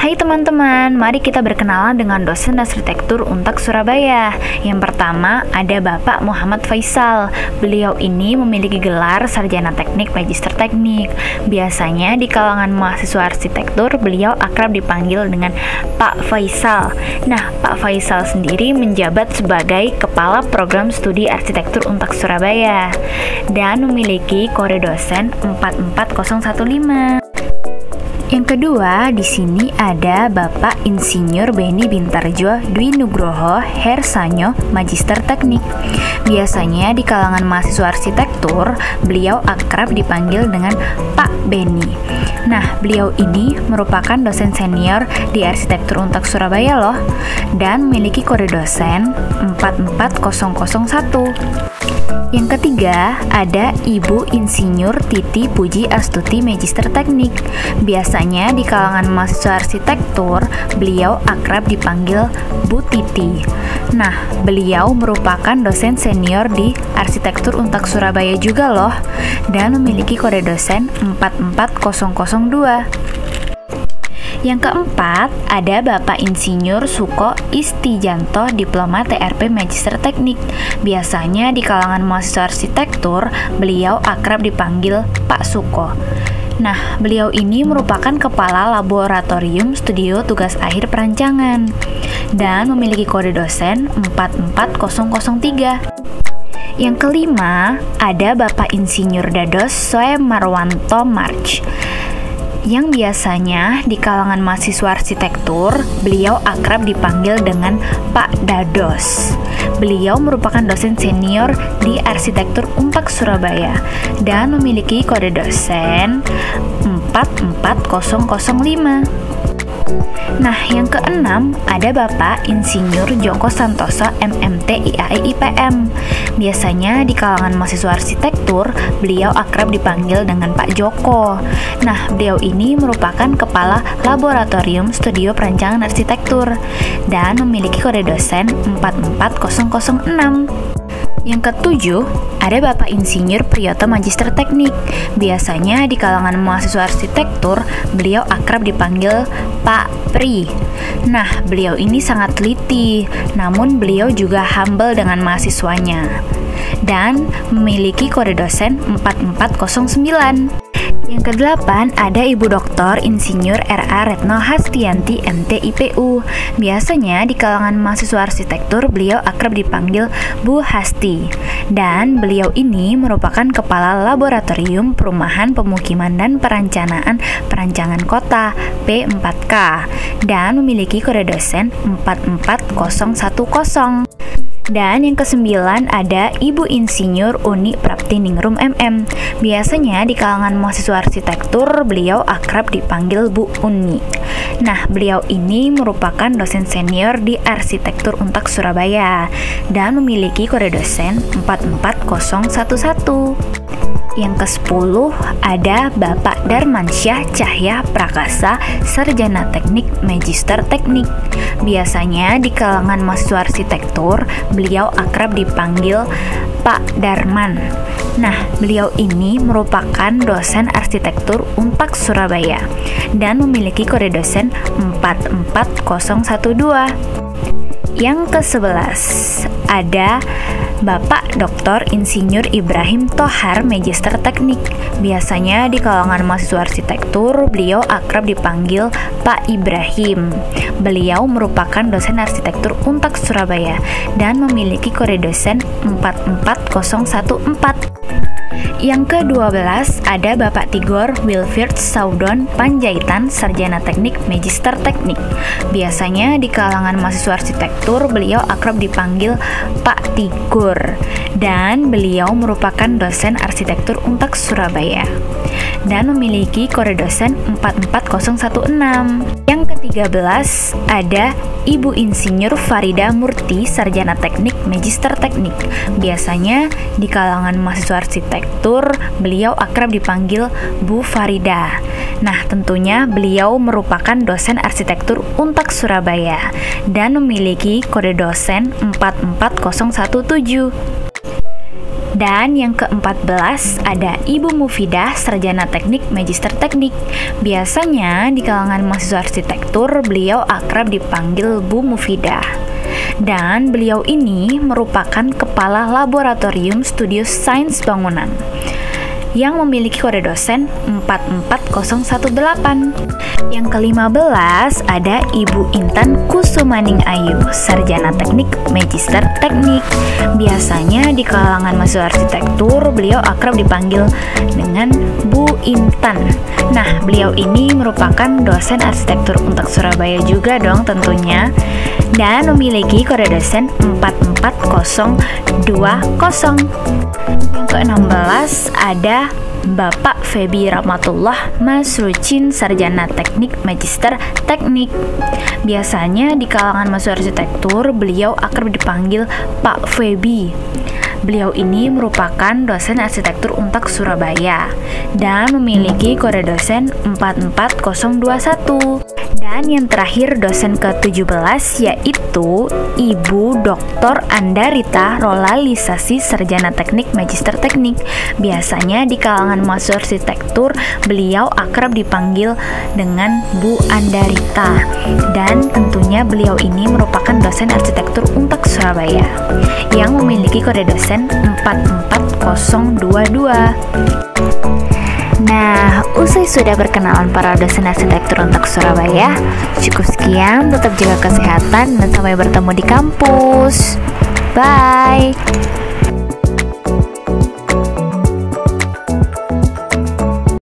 Hai teman-teman, mari kita berkenalan dengan dosen arsitektur Untak Surabaya. Yang pertama ada Bapak Muhammad Faisal. Beliau ini memiliki gelar Sarjana Teknik Magister Teknik. Biasanya di kalangan mahasiswa arsitektur, beliau akrab dipanggil dengan Pak Faisal. Nah, Pak Faisal sendiri menjabat sebagai Kepala Program Studi Arsitektur Untak Surabaya dan memiliki kode dosen 44015. Yang kedua, di sini ada Bapak Insinyur Beni Bintarjo Dwi Nugroho Hersanyo, Magister Teknik. Biasanya di kalangan mahasiswa arsitektur, beliau akrab dipanggil dengan Pak Beni. Nah, beliau ini merupakan dosen senior di Arsitektur Untak Surabaya loh, dan memiliki kode dosen 44001. Yang ketiga, ada Ibu Insinyur Titi Puji Astuti Magister Teknik. Biasanya di kalangan mahasiswa arsitektur, beliau akrab dipanggil Bu Titi. Nah, beliau merupakan dosen senior di Arsitektur Untak Surabaya juga loh, dan memiliki kode dosen 44002. Yang keempat, ada Bapak Insinyur Suko Istijanto, Diploma TRP Magister Teknik. Biasanya di kalangan mahasiswa arsitektur, beliau akrab dipanggil Pak Suko. Nah, beliau ini merupakan Kepala Laboratorium Studio Tugas Akhir Perancangan dan memiliki kode dosen 44003. Yang kelima, ada Bapak Insinyur Dados Soe Marwanto March, yang biasanya di kalangan mahasiswa arsitektur, beliau akrab dipanggil dengan Pak Dados. Beliau merupakan dosen senior di Arsitektur Untak Surabaya dan memiliki kode dosen 44005. Nah, yang keenam ada Bapak Insinyur Joko Santoso MMT IAI IPM. Biasanya di kalangan mahasiswa arsitektur, beliau akrab dipanggil dengan Pak Joko. Nah, beliau ini merupakan Kepala Laboratorium Studio Perancangan Arsitektur dan memiliki kode dosen 44006. Yang ketujuh, ada Bapak Insinyur Priyoto Magister Teknik. Biasanya di kalangan mahasiswa arsitektur, beliau akrab dipanggil Pak Pri. Nah, beliau ini sangat teliti, namun beliau juga humble dengan mahasiswanya dan memiliki kode dosen 4409. Yang kedelapan, ada Ibu Dr. Insinyur R.A. Retno Hastianti MT IPU. Biasanya di kalangan mahasiswa arsitektur, beliau akrab dipanggil Bu Hasti. Dan beliau ini merupakan Kepala Laboratorium Perumahan Pemukiman dan Perancangan Kota P4K dan memiliki kode dosen 44010. Dan yang kesembilan ada Ibu Insinyur Uni Praptiningrum MM. Biasanya di kalangan mahasiswa arsitektur, beliau akrab dipanggil Bu Uni. Nah, beliau ini merupakan dosen senior di Arsitektur Untak Surabaya dan memiliki kode dosen 44011. Yang ke-10 ada Bapak Darmansyah Cahya Prakasa, Sarjana Teknik Magister Teknik. Biasanya di kalangan mahasiswa arsitektur, beliau akrab dipanggil Pak Darman. Nah, beliau ini merupakan dosen arsitektur Untak Surabaya dan memiliki kode dosen 44012. Yang ke-11 ada Bapak Dr. Insinyur Ibrahim Tohar Magister Teknik. Biasanya di kalangan mahasiswa arsitektur, beliau akrab dipanggil Pak Ibrahim. Beliau merupakan dosen arsitektur Untak Surabaya dan memiliki kode dosen 44014. Yang ke-12 ada Bapak Tigor Wilfried Saudon Panjaitan, Sarjana Teknik Magister Teknik. Biasanya di kalangan mahasiswa arsitektur, beliau akrab dipanggil Pak Tigor dan beliau merupakan dosen arsitektur Untak Surabaya dan memiliki kode dosen 44016. Yang ke-13 ada Ibu Insinyur Farida Murti, Sarjana Teknik Magister Teknik. Biasanya di kalangan mahasiswa arsitektur, beliau akrab dipanggil Bu Farida. Nah, tentunya beliau merupakan dosen arsitektur Untak Surabaya dan memiliki kode dosen 44017. Dan yang ke-14 ada Ibu Mufidah, sarjana teknik magister teknik. Biasanya di kalangan mahasiswa arsitektur beliau akrab dipanggil Bu Mufidah. Dan beliau ini merupakan kepala laboratorium studio sains bangunan yang memiliki kode dosen 44018. Yang ke-15 ada Ibu Intan Kusumaning Ayu, sarjana teknik magister teknik. Biasanya di kalangan mahasiswa arsitektur beliau akrab dipanggil dengan Bu Intan. Nah, beliau ini merupakan dosen arsitektur untuk Surabaya juga dong tentunya, dan memiliki kode dosen 44020. Yang ke-16 ada Bapak Febi Rahmatullah Masrucin, sarjana teknik magister teknik. Biasanya di kalangan mahasiswa arsitektur beliau akrab dipanggil Pak Febi. Beliau ini merupakan dosen arsitektur Untak Surabaya dan memiliki kode dosen 44021. Dan yang terakhir dosen ke-17 yaitu Ibu Dr. Andarita Rolalisasi, sarjana teknik magister teknik. Biasanya di kalangan mahasiswa arsitektur beliau akrab dipanggil dengan Bu Andarita, dan tentunya beliau ini merupakan dosen arsitektur Untak Surabaya yang memiliki kode dosen 44022. Nah, usai sudah berkenalan para dosen arsitektur untuk Surabaya, cukup sekian, tetap jaga kesehatan dan sampai bertemu di kampus. Bye!